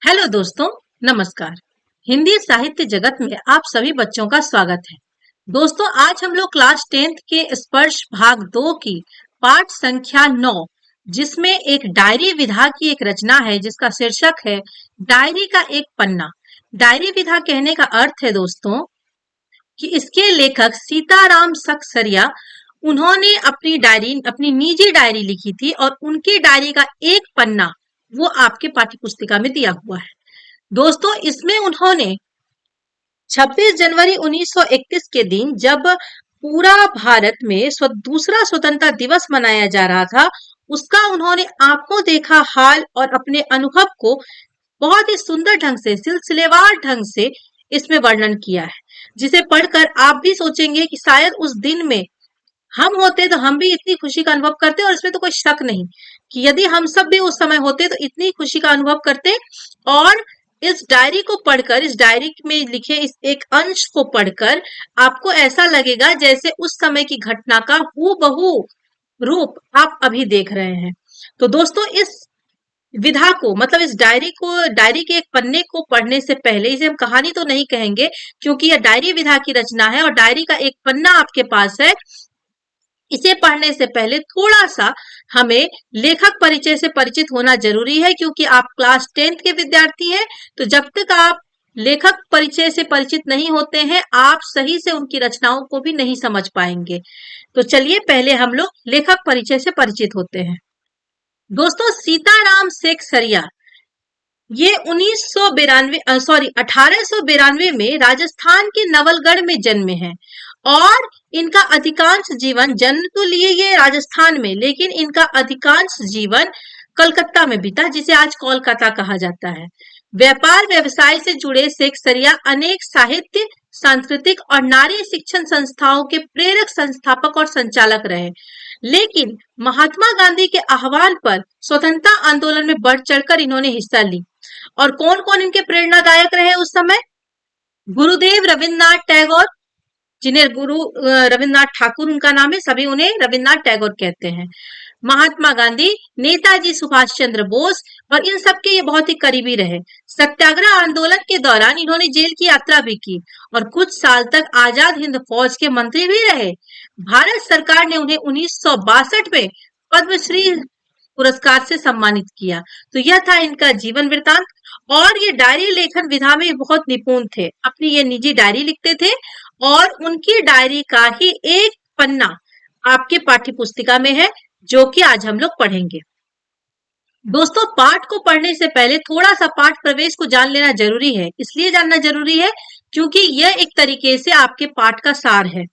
Hello दोस्तों, नमस्कार। हिंदी साहित्य जगत में आप सभी बच्चों का स्वागत है। दोस्तों, आज हम लोग क्लास 10th के स्पर्श भाग 2 की पाठ संख्या 9, जिसमें एक डायरी विधा की एक रचना है जिसका शीर्षक है डायरी का एक पन्ना। डायरी विधा कहने का अर्थ है दोस्तों कि इसके लेखक सीताराम सकसरिया, उन्होंने अपनी निजी डायरी लिखी थी और उनकी डायरी का एक पन्ना वो आपके पाठ्य पुस्तिका में दिया हुआ है। दोस्तों, इसमें उन्होंने 26 जनवरी 1931 के दिन, जब पूरा भारत में दूसरा स्वतंत्रता दिवस मनाया जा रहा था, उसका उन्होंने आंखों देखा हाल और अपने अनुभव को बहुत ही सुंदर ढंग से, सिलसिलेवार ढंग से इसमें वर्णन किया है, जिसे पढ़कर आप भी सोचेंगे कि शायद उस दिन में हम होते तो हम भी इतनी खुशी का अनुभव करते। और इसमें तो कोई शक नहीं कि यदि हम सब भी उस समय होते तो इतनी खुशी का अनुभव करते। और इस डायरी को पढ़कर, इस डायरी में लिखे इस एक अंश को पढ़कर आपको ऐसा लगेगा जैसे उस समय की घटना का हूबहू रूप आप अभी देख रहे हैं। तो दोस्तों, इस विधा को, मतलब इस डायरी के एक पन्ने को पढ़ने से पहले, इसे हम कहानी तो नहीं कहेंगे क्योंकि यह डायरी विधा की रचना है और डायरी का एक पन्ना आपके पास है, इसे पढ़ने से पहले थोड़ा सा हमें लेखक परिचय से परिचित होना जरूरी है, क्योंकि आप क्लास 10th के विद्यार्थी हैं। तो जब तक आप लेखक परिचय से परिचित नहीं होते हैं, आप सही से उनकी रचनाओं को भी नहीं समझ पाएंगे। तो चलिए पहले हम लोग लेखक परिचय से परिचित होते हैं। दोस्तों, सीताराम सकसरिया ये 1892 में राजस्थान के नवलगढ़ में जन्मे हैं और इनका अधिकांश जीवन, जन्म तो लिए ये राजस्थान में, लेकिन इनका अधिकांश जीवन कलकत्ता में बीता, जिसे आज कोलकाता कहा जाता है। व्यापार व्यवसाय से जुड़े सकसरिया अनेक साहित्य, सांस्कृतिक और नारी शिक्षण संस्थाओं के प्रेरक, संस्थापक और संचालक रहे। लेकिन महात्मा गांधी के आह्वान पर स्वतंत्रता आंदोलन में बढ़ चढ़कर इन्होंने हिस्सा ली। और कौन कौन इनके प्रेरणादायक रहे उस समय? गुरुदेव रविन्द्रनाथ टैगोर, जिन्हें गुरु रविन्द्रनाथ ठाकुर उनका नाम है, सभी उन्हें रविन्द्रनाथ टैगोर कहते हैं। महात्मा गांधी, नेताजी सुभाष चंद्र बोस, और इन सबके ये बहुत ही करीबी रहे। सत्याग्रह आंदोलन के दौरान इन्होंने जेल की यात्रा भी की और कुछ साल तक आजाद हिंद फौज के मंत्री भी रहे। भारत सरकार ने उन्हें 1962 में पद्मश्री पुरस्कार से सम्मानित किया। तो यह था इनका जीवन वृतांत। और ये डायरी लेखन विधा में बहुत निपुण थे, अपनी ये निजी डायरी लिखते थे और उनकी डायरी का ही एक पन्ना आपके पाठ्य पुस्तिका में है, जो कि आज हम लोग पढ़ेंगे। दोस्तों, पाठ को पढ़ने से पहले थोड़ा सा पाठ प्रवेश को जान लेना जरूरी है। इसलिए जानना जरूरी है क्योंकि यह एक तरीके से आपके पाठ का सार है।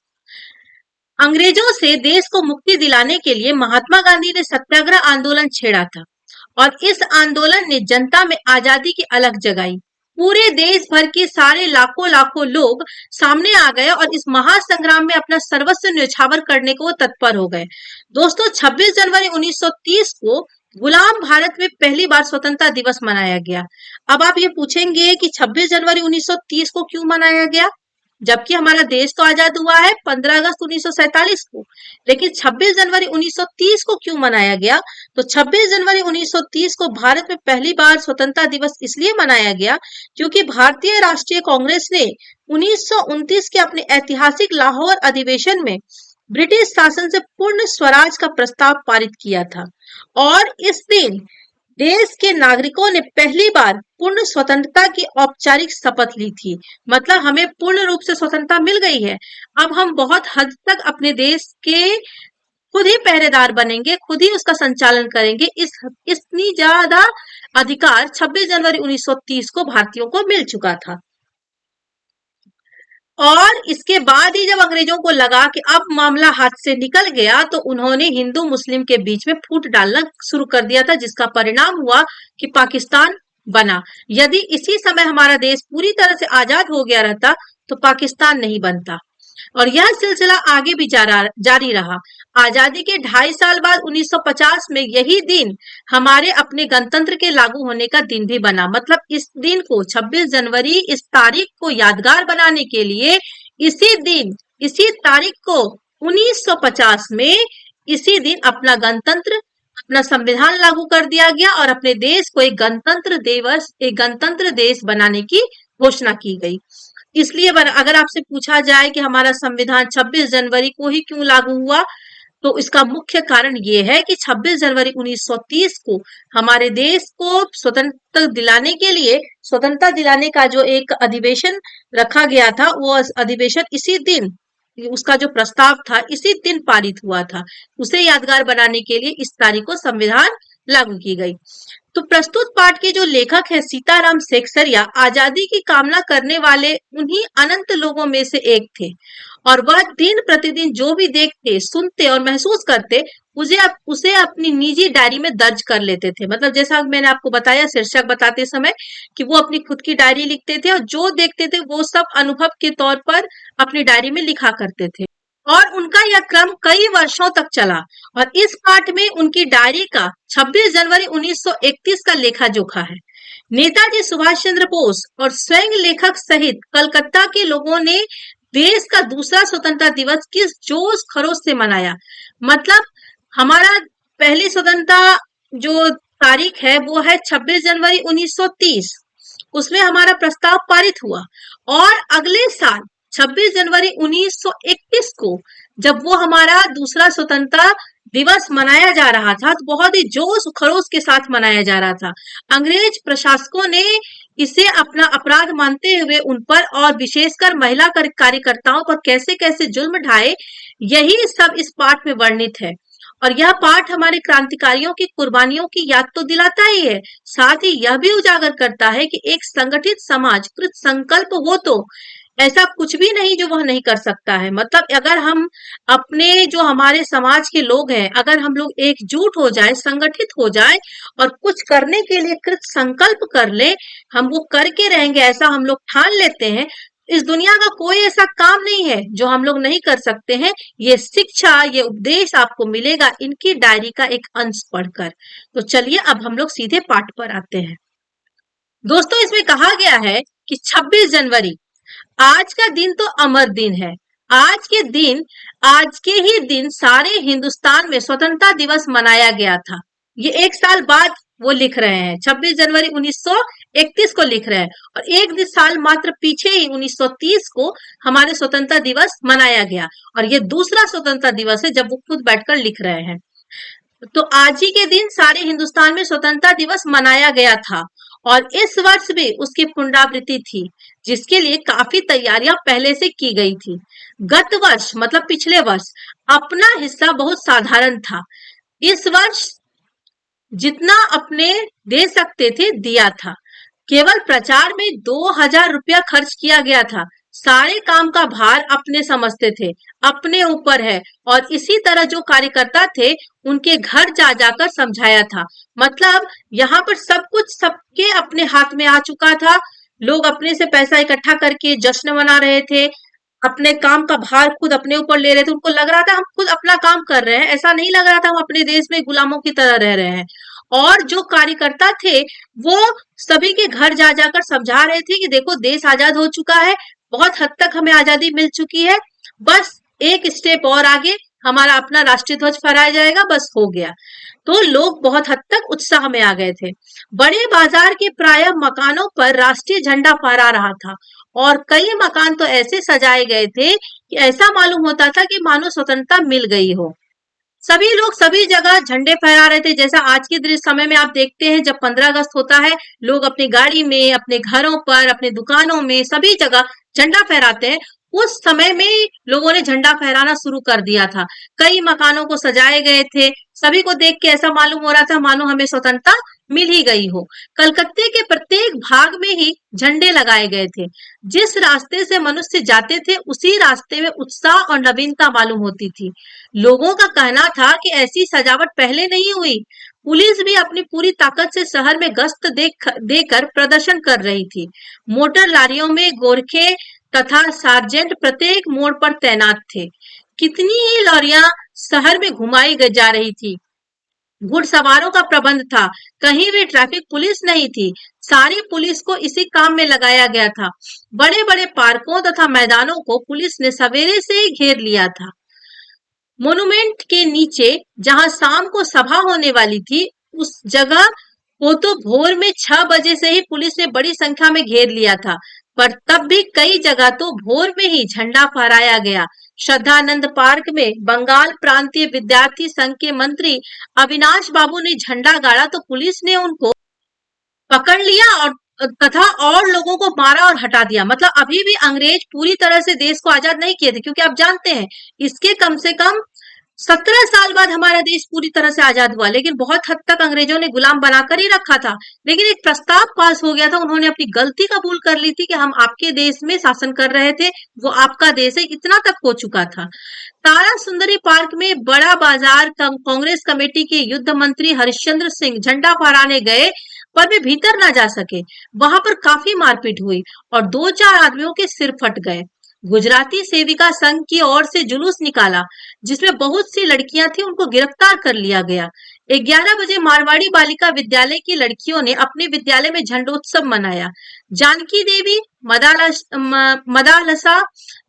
अंग्रेजों से देश को मुक्ति दिलाने के लिए महात्मा गांधी ने सत्याग्रह आंदोलन छेड़ा था और इस आंदोलन ने जनता में आजादी की अलख जगाई। पूरे देश भर के सारे लाखों लाखों लोग सामने आ गए और इस महासंग्राम में अपना सर्वस्व न्यौछावर करने को तत्पर हो गए। दोस्तों, 26 जनवरी 1930 को गुलाम भारत में पहली बार स्वतंत्रता दिवस मनाया गया। अब आप ये पूछेंगे कि 26 जनवरी 1930 को क्यों मनाया गया, जबकि हमारा देश तो आजाद हुआ है 15 अगस्त 1947 को, लेकिन 26 जनवरी 1930 को क्यों मनाया गया? तो 26 जनवरी 1930 को भारत में पहली बार स्वतंत्रता दिवस इसलिए मनाया गया क्योंकि भारतीय राष्ट्रीय कांग्रेस ने 1929 के अपने ऐतिहासिक लाहौर अधिवेशन में ब्रिटिश शासन से पूर्ण स्वराज का प्रस्ताव पारित किया था और इस दिन देश के नागरिकों ने पहली बार पूर्ण स्वतंत्रता की औपचारिक शपथ ली थी। मतलब हमें पूर्ण रूप से स्वतंत्रता मिल गई है। अब हम बहुत हद तक अपने देश के खुद ही पहरेदार बनेंगे, खुद ही उसका संचालन करेंगे। इतनी ज्यादा अधिकार 26 जनवरी 1930 को भारतीयों को मिल चुका था। और इसके बाद ही जब अंग्रेजों को लगा कि अब मामला हाथ से निकल गया, तो उन्होंने हिंदू मुस्लिम के बीच में फूट डालना शुरू कर दिया था, जिसका परिणाम हुआ कि पाकिस्तान बना। यदि इसी समय हमारा देश पूरी तरह से आजाद हो गया रहता तो पाकिस्तान नहीं बनता। और यह सिलसिला आगे भी जारी रहा। आजादी के 2.5 साल बाद 1950 में यही दिन हमारे अपने गणतंत्र के लागू होने का दिन भी बना। मतलब इस दिन को, 26 जनवरी, इस तारीख को यादगार बनाने के लिए इसी तारीख को 1950 में इसी दिन अपना गणतंत्र, अपना संविधान लागू कर दिया गया और अपने देश को एक गणतंत्र देश बनाने की घोषणा की गई। इसलिए अगर आपसे पूछा जाए कि हमारा संविधान 26 जनवरी को ही क्यों लागू हुआ, तो इसका मुख्य कारण ये है कि 26 जनवरी 1930 को हमारे देश को स्वतंत्रता दिलाने का जो एक अधिवेशन रखा गया था, वो अधिवेशन इसी दिन, उसका जो प्रस्ताव था इसी दिन पारित हुआ था। उसे यादगार बनाने के लिए इस तारीख को संविधान लागू की गई। तो प्रस्तुत पाठ के जो लेखक हैं सीताराम सेक्सरिया, आजादी की कामना करने वाले उन्हीं अनंत लोगों में से एक थे और वह दिन प्रतिदिन जो भी देखते, सुनते और महसूस करते उसे अपनी निजी डायरी में दर्ज कर लेते थे। मतलब जैसा मैंने आपको बताया शीर्षक बताते समय कि वो अपनी खुद की डायरी लिखते थे और जो देखते थे वो सब अनुभव के तौर पर अपनी डायरी में लिखा करते थे और उनका यह क्रम कई वर्षों तक चला। और इस पाठ में उनकी डायरी का 26 जनवरी 1931 का लेखा जोखा है। नेताजी सुभाष चंद्र बोस और स्वयं लेखक सहित कलकत्ता के लोगों ने देश का दूसरा स्वतंत्रता दिवस किस जोश खरोश से मनाया। मतलब हमारा पहली स्वतंत्रता जो तारीख है वो है 26 जनवरी 1930, उसमें हमारा प्रस्ताव पारित हुआ और अगले साल 26 जनवरी 1931 को जब वो हमारा दूसरा स्वतंत्रता दिवस मनाया जा रहा था तो बहुत ही जोश खरोश के साथ मनाया जा रहा था। अंग्रेज प्रशासकों ने इसे अपना अपराध मानते हुए उन पर और विशेषकर महिला कार्यकर्ताओं पर कैसे कैसे जुल्म ढाए, यही सब इस पाठ में वर्णित है। और यह पाठ हमारे क्रांतिकारियों की कुर्बानियों की याद तो दिलाता ही है, साथ ही यह भी उजागर करता है कि एक संगठित समाज कृत संकल्प हो तो ऐसा कुछ भी नहीं जो वह नहीं कर सकता है। मतलब अगर हम अपने जो हमारे समाज के लोग हैं, अगर हम लोग एकजुट हो जाए, संगठित हो जाए और कुछ करने के लिए कृत संकल्प कर ले, हम वो करके रहेंगे ऐसा हम लोग ठान लेते हैं, इस दुनिया का कोई ऐसा काम नहीं है जो हम लोग नहीं कर सकते हैं। ये शिक्षा, ये उपदेश आपको मिलेगा इनकी डायरी का एक अंश पढ़कर। तो चलिए अब हम लोग सीधे पाठ पर आते हैं। दोस्तों इसमें कहा गया है कि 26 जनवरी आज का दिन तो अमर दिन है। आज के ही दिन सारे हिंदुस्तान में स्वतंत्रता दिवस मनाया गया था। ये एक साल बाद वो लिख रहे हैं, 26 जनवरी 1931 को लिख रहे हैं और एक साल मात्र पीछे ही 1930 को हमारे स्वतंत्रता दिवस मनाया गया और ये दूसरा स्वतंत्रता दिवस है जब वो खुद बैठकर लिख रहे हैं। तो आज ही के दिन सारे हिंदुस्तान में स्वतंत्रता दिवस मनाया गया था और इस वर्ष भी उसकी पुनरावृत्ति थी, जिसके लिए काफी तैयारियां पहले से की गई थी। गत वर्ष मतलब पिछले वर्ष अपना हिस्सा बहुत साधारण था। इस वर्ष जितना अपने दे सकते थे दिया था। केवल प्रचार में 2000 रुपया खर्च किया गया था। सारे काम का भार अपने समझते थे, अपने ऊपर है और इसी तरह जो कार्यकर्ता थे उनके घर जा जाकर समझाया था। मतलब यहाँ पर सब कुछ सबके अपने हाथ में आ चुका था। लोग अपने से पैसा इकट्ठा करके जश्न मना रहे थे, अपने काम का भार खुद अपने ऊपर ले रहे थे। उनको लग रहा था हम खुद अपना काम कर रहे हैं, ऐसा नहीं लग रहा था हम अपने देश में गुलामों की तरह रह रहे हैं। और जो कार्यकर्ता थे वो सभी के घर जा जाकर समझा रहे थे कि देखो देश आजाद हो चुका है, बहुत हद तक हमें आजादी मिल चुकी है, बस एक स्टेप और आगे हमारा अपना राष्ट्रीय ध्वज फहराया जाएगा, बस हो गया। तो लोग बहुत हद तक उत्साह में आ गए थे। बड़े बाजार के प्रायः मकानों पर राष्ट्रीय झंडा फहरा रहा था और कई मकान तो ऐसे सजाए गए थे कि ऐसा मालूम होता था कि मानो स्वतंत्रता मिल गई हो। सभी लोग सभी जगह झंडे फहरा रहे थे। जैसा आज के दृश्य समय में आप देखते हैं जब 15 अगस्त होता है, लोग अपनी गाड़ी में, अपने घरों पर, अपने दुकानों में, सभी जगह झंडा फहराते हैं। उस समय में लोगों ने झंडा फहराना शुरू कर दिया था। कई मकानों को सजाए गए थे। सभी को देख के ऐसा मालूम हो रहा था मानो हमें स्वतंत्रता मिल ही गई हो। कलकत्ते के प्रत्येक भाग में ही झंडे लगाए गए थे। जिस रास्ते से मनुष्य जाते थे उसी रास्ते में उत्साह और नवीनता मालूम होती थी। लोगों का कहना था कि ऐसी सजावट पहले नहीं हुई। पुलिस भी अपनी पूरी ताकत से शहर में गश्त देकर प्रदर्शन कर रही थी। मोटर लारियों में गोरखे तथा सार्जेंट प्रत्येक मोड़ पर तैनात थे। कितनी ही लॉरियां शहर में घुमाई जा रही थी। घुड़सवारों का प्रबंध था। कहीं भी ट्रैफिक पुलिस नहीं थी। सारी पुलिस को इसी काम में लगाया गया था। बड़े बड़े पार्कों तथा मैदानों को पुलिस ने सवेरे से ही घेर लिया था। मोनुमेंट के नीचे जहां शाम को सभा होने वाली थी, उस जगह को तो भोर में 6 बजे से ही पुलिस ने बड़ी संख्या में घेर लिया था, पर तब भी कई जगह तो भोर में ही झंडा फहराया गया। श्रद्धानंद पार्क में बंगाल प्रांतीय विद्यार्थी संघ के मंत्री अविनाश बाबू ने झंडा गाड़ा तो पुलिस ने उनको पकड़ लिया और तथा और लोगों को मारा और हटा दिया। मतलब अभी भी अंग्रेज पूरी तरह से देश को आजाद नहीं किए थे, क्योंकि आप जानते हैं इसके कम से कम 17 साल बाद हमारा देश पूरी तरह से आजाद हुआ, लेकिन बहुत हद तक अंग्रेजों ने गुलाम बनाकर ही रखा था। लेकिन एक प्रस्ताव पास हो गया था, उन्होंने अपनी गलती कबूल कर ली थी कि हम आपके देश में शासन कर रहे थे, वो आपका देश है, इतना तक हो चुका था। तारा सुंदरी पार्क में बड़ा बाजार कांग्रेस कमेटी के युद्ध मंत्री हरिश्चंद्र सिंह झंडा फहराने गए, पर वे भीतर ना जा सके। वहां पर काफी मारपीट हुई और 2-4 आदमियों के सिर फट गए। गुजराती सेविका संघ की ओर से जुलूस निकाला, जिसमें बहुत सी लड़कियां थी, उनको गिरफ्तार कर लिया गया। 11 बजे मारवाड़ी बालिका विद्यालय की लड़कियों ने अपने विद्यालय में झंडोत्सव मनाया। जानकी देवी, मदालसा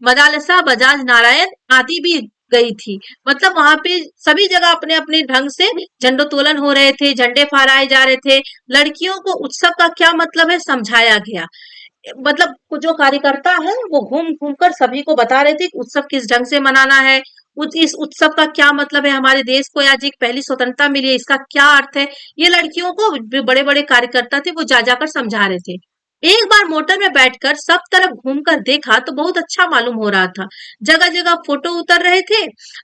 मदालसा बजाज नारायण आदि भी गई थी। मतलब वहां पे सभी जगह अपने अपने ढंग से झंडोत्तोलन हो रहे थे, झंडे फहराए जा रहे थे। लड़कियों को उत्सव का क्या मतलब है समझाया गया। मतलब जो कार्यकर्ता है वो घूम घूम कर सभी को बता रहे थे कि उत्सव किस ढंग से मनाना है, इस उत्सव का क्या मतलब है, हमारे देश को आज एक पहली स्वतंत्रता मिली है, इसका क्या अर्थ है। ये लड़कियों को बड़े बड़े कार्यकर्ता थे, वो जा जाकर समझा रहे थे। एक बार मोटर में बैठकर सब तरफ घूमकर देखा तो बहुत अच्छा मालूम हो रहा था। जगह जगह फोटो उतर रहे थे।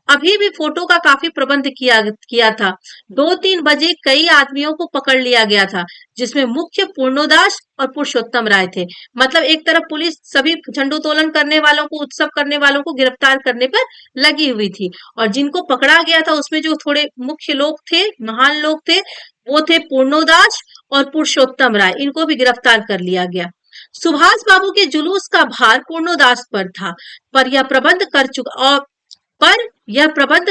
अभी भी फोटो का काफी प्रबंध किया किया था। 2-3 बजे कई आदमियों को पकड़ लिया गया था, जिसमें मुख्य पूर्णोदास और पुरुषोत्तम राय थे। मतलब एक तरफ पुलिस सभी झंडोत्तोलन करने वालों को, उत्सव करने वालों को गिरफ्तार करने पर लगी हुई थी, और जिनको पकड़ा गया था उसमें जो थोड़े मुख्य लोग थे, महान लोग थे, वो थे पूर्णोदास और पुरुषोत्तम राय। इनको भी गिरफ्तार कर लिया गया। सुभाष बाबू के जुलूस का भार पूर्णोदास पर था, पर यह प्रबंध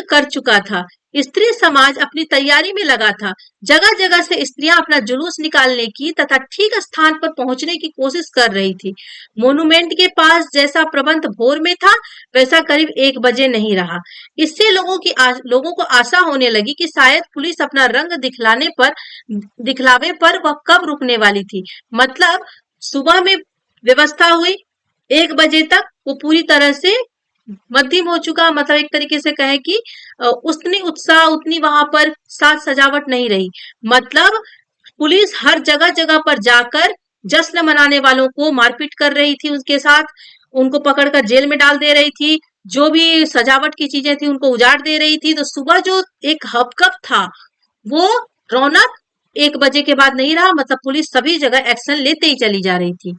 कर चुका था। स्त्री समाज अपनी तैयारी में लगा था। जगह जगह से स्त्रियां अपना जुलूस निकालने की तथा ठीक स्थान पर पहुंचने की कोशिश कर रही थी। मोनुमेंट के पास जैसा प्रबंध भोर में था, वैसा करीब 1 बजे नहीं रहा। इससे लोगों को आशा होने लगी कि शायद पुलिस अपना रंग दिखलावे पर वह कब रुकने वाली थी। मतलब सुबह में व्यवस्था हुई, 1 बजे तक वो पूरी तरह से मध्यम हो चुका। मतलब एक तरीके से कहे कि उतनी उत्साह, उतनी वहां पर साज सजावट नहीं रही। मतलब पुलिस हर जगह जगह पर जाकर जश्न मनाने वालों को मारपीट कर रही थी, उसके साथ उनको पकड़कर जेल में डाल दे रही थी। जो भी सजावट की चीजें थी उनको उजाड़ दे रही थी। तो सुबह जो एक हपकप था, वो रौनक 1 बजे के बाद नहीं रहा। मतलब पुलिस सभी जगह एक्शन लेते ही चली जा रही थी।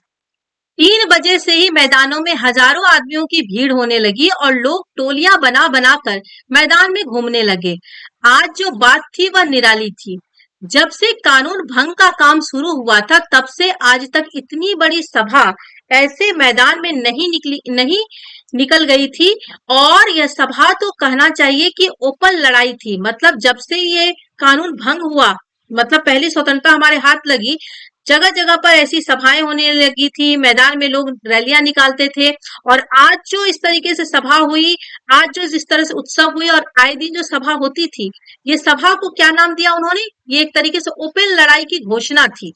3 बजे से ही मैदानों में हजारों आदमियों की भीड़ होने लगी और लोग टोलियां बना बनाकर मैदान में घूमने लगे। आज जो बात थी वह निराली थी। जब से कानून भंग का काम शुरू हुआ था, तब से आज तक इतनी बड़ी सभा ऐसे मैदान में नहीं निकल गई थी। और यह सभा तो कहना चाहिए कि ओपन लड़ाई थी। मतलब जब से ये कानून भंग हुआ, मतलब पहली स्वतंत्रता हमारे हाथ लगी, जगह जगह पर ऐसी सभाएं होने लगी थी, मैदान में लोग रैलियां निकालते थे। और आज जो इस तरीके से सभा हुई, आज जो इस तरह से उत्सव हुई और आए दिन जो सभा होती थी, ये सभा को क्या नाम दिया उन्होंने? ये एक तरीके से ओपन लड़ाई की घोषणा थी।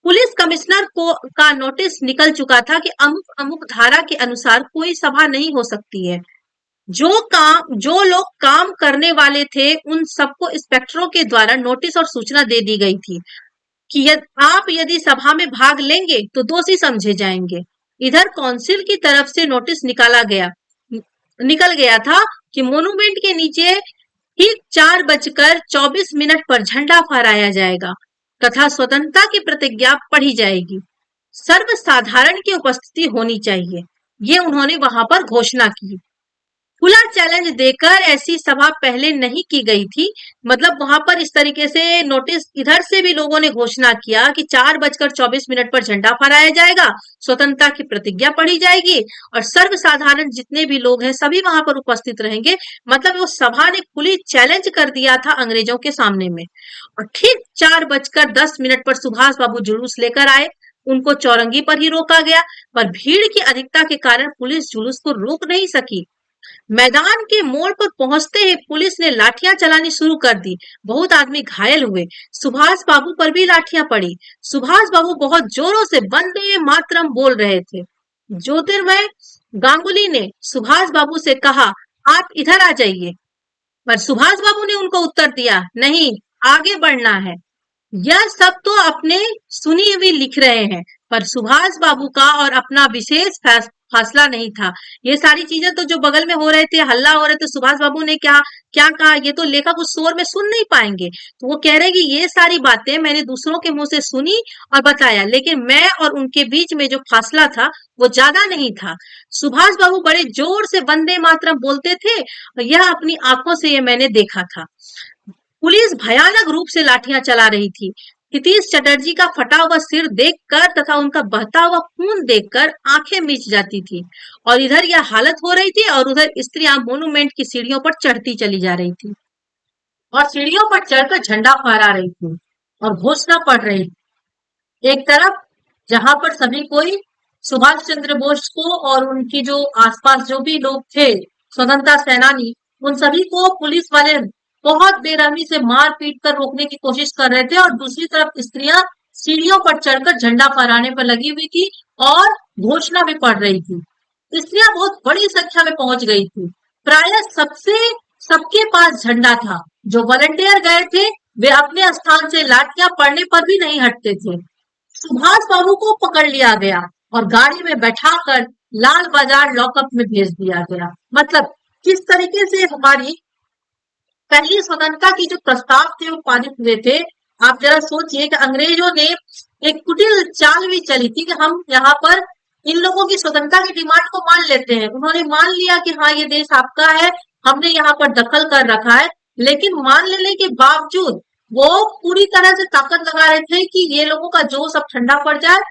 पुलिस कमिश्नर का नोटिस निकल चुका था कि अमुक अमुक धारा के अनुसार कोई सभा नहीं हो सकती है। जो लोग काम करने वाले थे, उन सबको इंस्पेक्टरों के द्वारा नोटिस और सूचना दे दी गई थी कि आप यदि सभा में भाग लेंगे तो दोषी समझे जाएंगे। इधर काउंसिल की तरफ से नोटिस निकल गया था कि मोनुमेंट के नीचे ठीक 4:24 पर झंडा फहराया जाएगा तथा स्वतंत्रता की प्रतिज्ञा पढ़ी जाएगी। सर्वसाधारण की उपस्थिति होनी चाहिए, ये उन्होंने वहां पर घोषणा की। खुला चैलेंज देकर ऐसी सभा पहले नहीं की गई थी। मतलब वहां पर इस तरीके से नोटिस, इधर से भी लोगों ने घोषणा किया कि 4:24 पर झंडा फहराया जाएगा, स्वतंत्रता की प्रतिज्ञा पढ़ी जाएगी और सर्वसाधारण जितने भी लोग हैं सभी वहां पर उपस्थित रहेंगे। मतलब वो सभा ने खुली चैलेंज कर दिया था अंग्रेजों के सामने में। और ठीक 4:10 पर सुभाष बाबू जुलूस लेकर आए। उनको चौरंगी पर ही रोका गया, पर भीड़ की अधिकता के कारण पुलिस जुलूस को रोक नहीं सकी। मैदान के मोड़ पर पहुंचते ही पुलिस ने लाठियां चलानी शुरू कर दी। बहुत आदमी घायल हुए। सुभाष बाबू पर भी लाठियां पड़ी। सुभाष बाबू बहुत जोरों से वंदे मातरम बोल रहे थे। ज्योतिर्मय गांगुली ने सुभाष बाबू से कहा, आप इधर आ जाइए। पर सुभाष बाबू ने उनको उत्तर दिया, नहीं, आगे बढ़ना है। यह सब तो अपने सुनी हुई लिख रहे हैं, पर सुभाष बाबू का और अपना विशेष फासला नहीं था। ये सारी चीजें तो जो बगल में हो रहे थे, हल्ला हो रहे थे, सुभाष बाबू ने क्या क्या कहा, ये तो लेखक उस शोर में सुन नहीं पाएंगे। तो वो कह रहे हैं कि ये सारी बातें मैंने दूसरों के मुंह से सुनी और बताया, लेकिन मैं और उनके बीच में जो फासला था वो ज्यादा नहीं था। सुभाष बाबू बड़े जोर से वंदे मातरम बोलते थे, यह अपनी आंखों से ये मैंने देखा था। पुलिस भयानक रूप से लाठियां चला रही थी। हितीश चटर्जी का फटा हुआ सिर देखकर तथा उनका बहता हुआ खून देखकर आंखें मीच जाती थी। और इधर यह हालत हो रही थी और उधर स्त्रियां मोनूमेंट की सीढ़ियों पर चढ़ती चली जा रही थी और सीढ़ियों पर चढ़कर झंडा फहरा रही थी और घोषणा पढ़ रही थी। एक तरफ जहां पर सभी कोई सुभाष चंद्र बोस को और उनकी जो आसपास जो भी लोग थे स्वतंत्रता सेनानी, उन सभी को पुलिस वाले बहुत बेरहमी से मार पीट कर रोकने की कोशिश कर रहे थे, और दूसरी तरफ स्त्रियां सीढ़ियों पर चढ़कर झंडा फहराने पर लगी हुई थी और घोषणा भी पढ़ रही थी। स्त्रियां बहुत बड़ी संख्या में पहुंच गई थी। प्रायः सबके पास झंडा था। जो वॉलंटियर गए थे वे अपने स्थान से लाठियां पड़ने पर भी नहीं हटते थे। सुभाष बाबू को पकड़ लिया गया और गाड़ी में बैठाकर लाल बाजार लॉकअप में भेज दिया गया। मतलब किस तरीके से हमारी पहली स्वतंत्रता की जो प्रस्ताव थे वो पारित हुए थे। आप जरा सोचिए कि अंग्रेजों ने एक कुटिल चाल भी चली थी कि हम यहाँ पर इन लोगों की स्वतंत्रता की डिमांड को मान लेते हैं। उन्होंने मान लिया कि हाँ, ये देश आपका है, हमने यहाँ पर दखल कर रखा है, लेकिन मान लेने के बावजूद वो पूरी तरह से ताकत लगा रहे थे कि ये लोगों का जोश अब ठंडा पड़ जाए।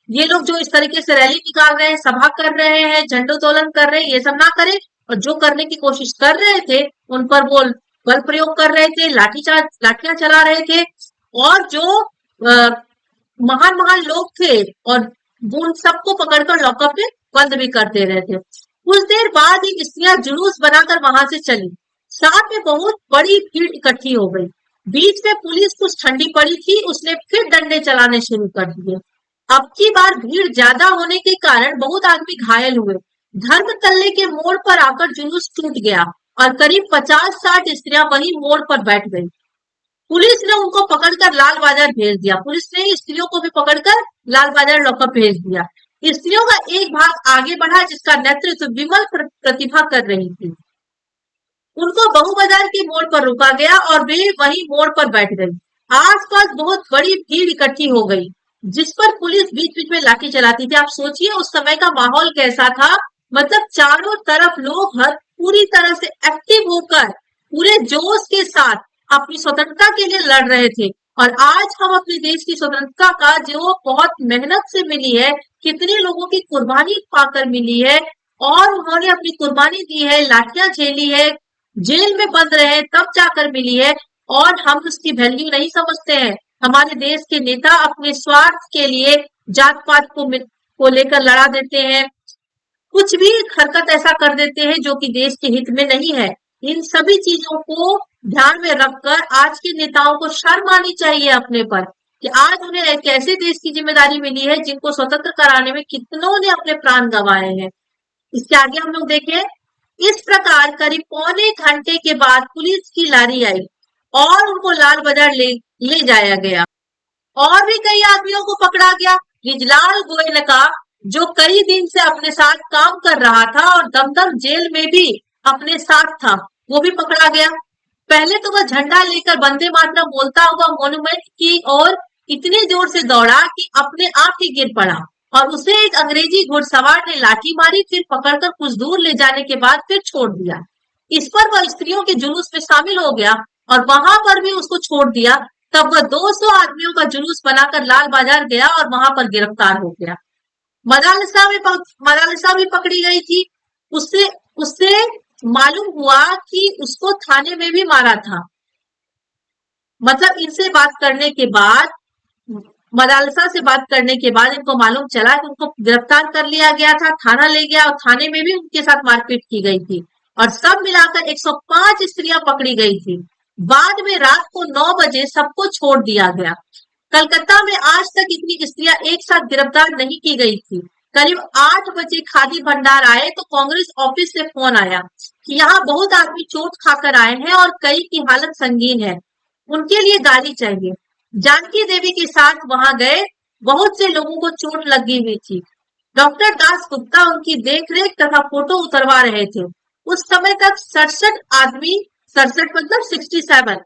ये लोग जो इस तरीके से रैली निकाल रहे हैं, सभा कर रहे हैं, झंडोत्तोलन कर रहे हैं, ये सब ना करें। और जो करने की कोशिश कर रहे थे उन पर वो बल प्रयोग कर रहे थे, लाठियां चला रहे थे। और जो महान महान लोग थे और उन सबको पकड़कर लॉकअप में बंद भी कर दे रहे थे। कुछ देर बाद ही स्त्रियां जुलूस बनाकर वहां से चली। साथ में बहुत बड़ी भीड़ इकट्ठी हो गई। बीच में पुलिस कुछ ठंडी पड़ी थी, उसने फिर डंडे चलाने शुरू कर दिए। अब की बार भीड़ ज्यादा होने के कारण बहुत आदमी घायल हुए। धर्म तल्ले के मोड़ पर आकर जुलूस टूट गया और करीब 50-60 स्त्रियां वही मोड़ पर बैठ गई। पुलिस ने उनको पकड़कर लाल बाजार भेज दिया। पुलिस ने स्त्रियों को भी पकड़कर लाल बाजार लॉकअप भेज दिया। स्त्रियों का एक भाग आगे बढ़ा जिसका नेतृत्व विमल प्रतिभा कर रही थी। उनको बहु बाजार के मोड़ पर रुका गया और वे वही मोड़ पर बैठ गई। आसपास बहुत बड़ी भीड़ इकट्ठी हो गई जिस पर पुलिस बीच बीच में लाठी चलाती थी। आप सोचिए उस समय का माहौल कैसा था। मतलब चारों तरफ लोग हर पूरी तरह से एक्टिव होकर पूरे जोश के साथ अपनी स्वतंत्रता के लिए लड़ रहे थे। और आज हम अपने देश की स्वतंत्रता का जो बहुत मेहनत से मिली है, कितने लोगों की कुर्बानी पाकर मिली है, और उन्होंने अपनी कुर्बानी दी है, लाठियां झेली है, जेल में बंद रहे तब जाकर मिली है, और हम उसकी वैल्यू नहीं समझते हैं। हमारे देश के नेता अपने स्वार्थ के लिए जात पात को लेकर लड़ा देते हैं, कुछ भी हरकत ऐसा कर देते हैं जो कि देश के हित में नहीं है। इन सभी चीजों को ध्यान में रखकर आज के नेताओं को शर्म आनी चाहिए अपने पर कि आज उन्हें एक ऐसे देश की जिम्मेदारी मिली है जिनको स्वतंत्र कराने में कितनों ने अपने प्राण गंवाए हैं। इसके आगे हम लोग देखें। इस प्रकार करीब पौने घंटे के बाद पुलिस की लारी आई और उनको लाल बाजार ले जाया गया। और भी कई आदमियों को पकड़ा गया। रिजलाल गोयल का जो कई दिन से अपने साथ काम कर रहा था और दमदम जेल में भी अपने साथ था, वो भी पकड़ा गया। पहले तो वह झंडा लेकर वंदे मातरम बोलता हुआ मॉन्यूमेंट की ओर इतने जोर से दौड़ा कि अपने आप ही गिर पड़ा और उसे एक अंग्रेजी घुड़सवार ने लाठी मारी, फिर पकड़कर कुछ दूर ले जाने के बाद फिर छोड़ दिया। इस पर वह स्त्रियों के जुलूस में शामिल हो गया और वहां पर भी उसको छोड़ दिया। तब वह 200 आदमियों का जुलूस बनाकर लाल बाजार गया और वहां पर गिरफ्तार हो गया। मदालसा भी पकड़ी गई थी। उससे उससे मालूम हुआ कि उसको थाने में भी मारा था। मतलब इनसे बात करने के बाद, मदालसा से बात करने के बाद इनको मालूम चला कि उनको गिरफ्तार कर लिया गया था, थाना ले गया और थाने में भी उनके साथ मारपीट की गई थी। और सब मिलाकर 105 स्त्रियां पकड़ी गई थी। बाद में रात को 9 बजे सबको छोड़ दिया गया। कलकत्ता में आज तक इतनी स्त्रियां एक साथ गिरफ्तार नहीं की गई थी। करीब 8 बजे खादी भंडार आए तो कांग्रेस ऑफिस से फोन आया कि यहाँ बहुत आदमी चोट खाकर आए हैं और कई की हालत संगीन है, उनके लिए गाड़ी चाहिए। जानकी देवी के साथ वहां गए। बहुत से लोगों को चोट लगी हुई थी। डॉक्टर दास गुप्ता उनकी देखरेख तथा फोटो उतरवा रहे थे। उस समय तक 67 आदमी, 67 मतलब 67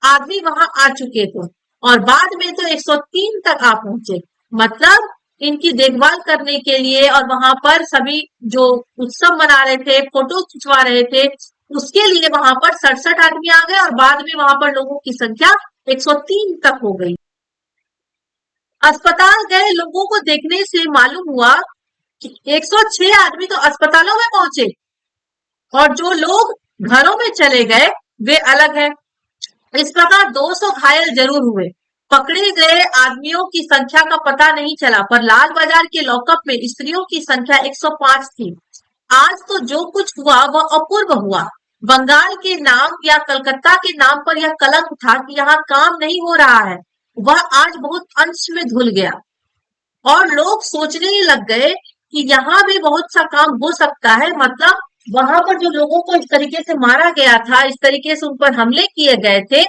आदमी वहां आ चुके थे और बाद में तो 103 तक आ पहुंचे। मतलब इनकी देखभाल करने के लिए और वहां पर सभी जो उत्सव मना रहे थे, फोटो खिंचवा रहे थे, उसके लिए वहां पर 67 आदमी आ गए और बाद में वहां पर लोगों की संख्या 103 तक हो गई। अस्पताल गए लोगों को देखने से मालूम हुआ कि 106 आदमी तो अस्पतालों में पहुंचे और जो लोग घरों में चले गए वे अलग है। इस प्रकार 200 घायल जरूर हुए। पकड़े गए आदमियों की संख्या का पता नहीं चला, पर लाल बाजार के लॉकअप में स्त्रियों की संख्या 105 थी। आज तो जो कुछ हुआ वह अपूर्व हुआ। बंगाल के नाम या कलकत्ता के नाम पर यह कलंक था कि यहाँ काम नहीं हो रहा है, वह आज बहुत अंश में धुल गया और लोग सोचने ही लग गए कि यहाँ भी बहुत सा काम हो सकता है। मतलब वहां पर जो लोगों को इस तरीके से मारा गया था, इस तरीके से उन पर हमले किए गए थे,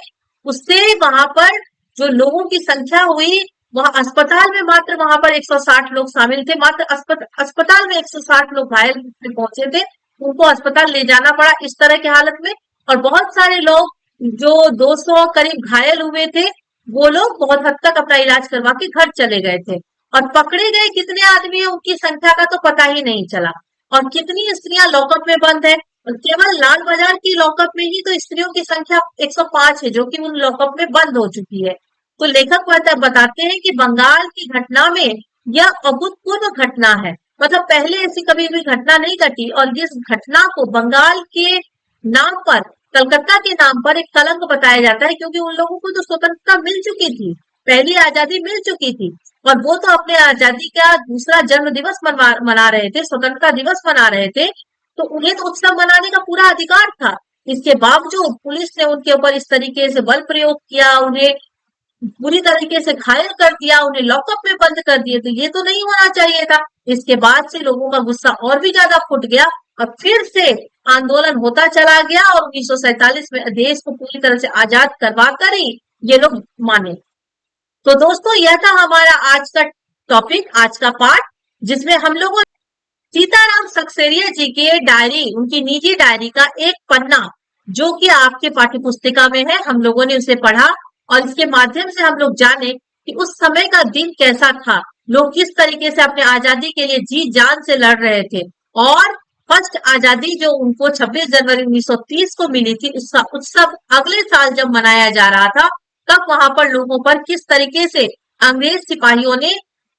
उससे वहां पर जो लोगों की संख्या हुई, वह अस्पताल में मात्र वहां पर 160 लोग शामिल थे। मात्र अस्पताल में 160 लोग घायल पहुंचे थे, उनको अस्पताल ले जाना पड़ा इस तरह की हालत में। और बहुत सारे लोग जो 200 करीब घायल हुए थे, वो लोग बहुत हद तक अपना इलाज करवा के घर चले गए थे। और पकड़े गए कितने आदमी है उनकी संख्या का तो पता ही नहीं चला। और कितनी स्त्रियां लॉकअप में बंद है, और केवल लाल बाजार की लॉकअप में ही तो स्त्रियों की संख्या 105 है जो कि उन लॉकअप में बंद हो चुकी है। तो लेखक बताते हैं कि बंगाल की घटना में यह अभूतपूर्व घटना है। मतलब पहले ऐसी कभी भी घटना नहीं घटी और इस घटना को बंगाल के नाम पर, कलकत्ता के नाम पर एक कलंक बताया जाता है, क्योंकि उन लोगों को तो स्वतंत्रता मिल चुकी थी, पहली आजादी मिल चुकी थी और वो तो अपने आजादी का दूसरा जन्म दिवस मना रहे थे, स्वतंत्रता दिवस मना रहे थे, तो उन्हें तो उत्सव मनाने का पूरा अधिकार था। इसके बावजूद पुलिस ने उनके ऊपर इस तरीके से बल प्रयोग किया, उन्हें बुरी तरीके से घायल कर दिया, उन्हें लॉकअप में बंद कर दिए। तो ये तो नहीं होना चाहिए था। इसके बाद से लोगों का गुस्सा और भी ज्यादा फुट गया और फिर से आंदोलन होता चला गया और 1947 में देश को पूरी तरह से आजाद करवा कर ही ये लोग माने। तो दोस्तों यह था हमारा आज का टॉपिक, आज का पार्ट, जिसमें हम लोगों सीताराम सक्सेरिया जी के डायरी, उनकी निजी डायरी का एक पन्ना जो कि आपके पाठ्य पुस्तिका में है, हम लोगों ने उसे पढ़ा और इसके माध्यम से हम लोग जाने कि उस समय का दिन कैसा था, लोग किस तरीके से अपने आजादी के लिए जी जान से लड़ रहे थे। और फर्स्ट आजादी जो उनको 26 जनवरी 1930 को मिली थी, उसका उत्सव अगले साल जब मनाया जा रहा था, तब वहां पर लोगों पर किस तरीके से अंग्रेज सिपाहियों ने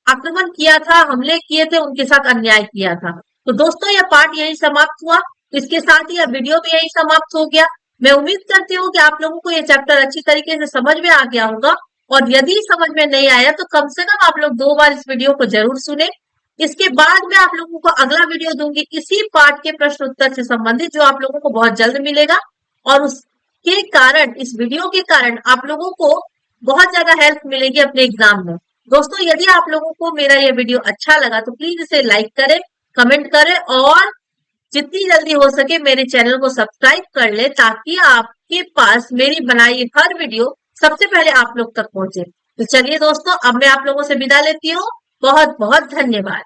आक्रमण किया था, हमले किए थे, उनके साथ अन्याय किया था। तो दोस्तों यह पार्ट यही समाप्त हुआ, इसके साथ ही यह वीडियो भी यही समाप्त हो गया। मैं उम्मीद करती हूँ कि आप लोगों को यह चैप्टर अच्छी तरीके से समझ में आ गया होगा और यदि समझ में नहीं आया तो कम से कम आप लोग 2 बार इस वीडियो को जरूर सुने। इसके बाद मैं आप लोगों को अगला वीडियो दूंगी इसी पार्ट के प्रश्न उत्तर से संबंधित, जो आप लोगों को बहुत जल्द मिलेगा और उसके कारण, इस वीडियो के कारण आप लोगों को बहुत ज्यादा हेल्प मिलेगी अपने एग्जाम में। दोस्तों यदि आप लोगों को मेरा यह वीडियो अच्छा लगा तो प्लीज इसे लाइक करें, कमेंट करें और जितनी जल्दी हो सके मेरे चैनल को सब्सक्राइब कर ले, ताकि आपके पास मेरी बनाई हर वीडियो सबसे पहले आप लोग तक पहुंचे। तो चलिए दोस्तों, अब मैं आप लोगों से विदा लेती हूँ। बहुत बहुत धन्यवाद।